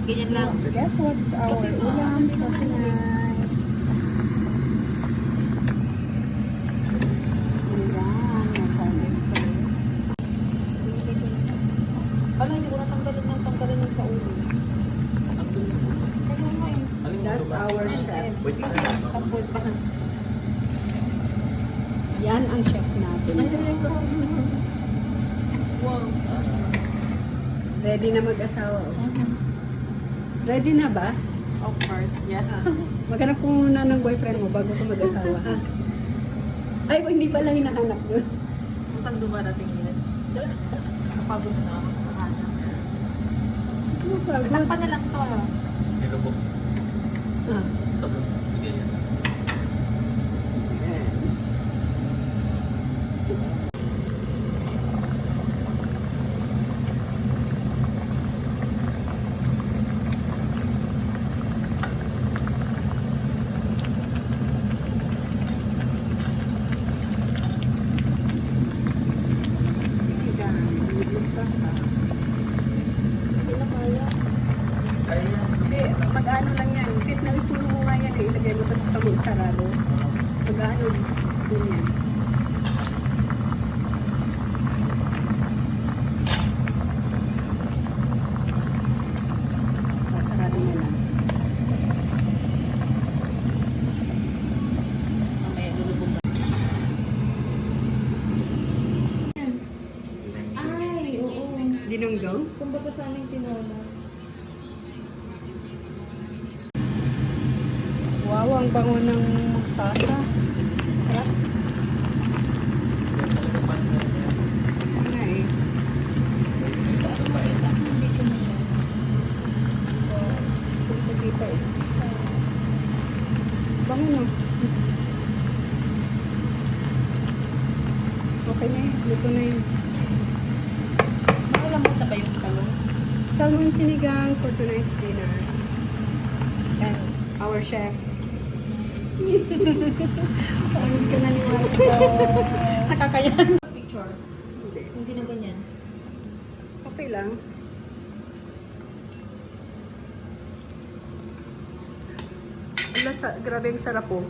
Ganyan lang. Guess what's our ulam for tonight? Sinigang, masali ko. Ala, hindi ko natanggalin yung sa ulo. Kaya nga eh. That's our chef. Pwede ka na. Tapos pa. Yan ang chef natin. Wow. Ready na mag-asawa. Ready na ba? Of course, yeah. Maghanap ko muna ng boyfriend mo bago ka mag-asawa. Ay, hindi pala hinahanap yun. Kung saan dumarating yan. Napagod na ako sa kahanan. Mapagod. Takpan na lang to. Nilubog. Ah. Tapos, sige yan. Sinigang. Mustasa. Hindi na kaya. Kaya yan. Hindi, mag-ano lang yan. Kahit na ipuno mo nga yan, ilagay mo kasi pag sarado. Mag-ano din yan. Sarado na lang. Mamaya lulubog na. Ay, oo. Dinunggaw? Kumbaga sa aming tinola. Wow, ang bango ng mustasa. Sarap. Nga eh. Pagpagi pa eh. Bango no? Okay na eh. Luto na yun. Makalambot na ba yung talong? Salmon sinigang for tonight's dinner. And our chef. Pagod ka naniwala Sa kakayan. Picture. Hindi. Hindi na ganyan. Okay lang. Grabe ang sarap po.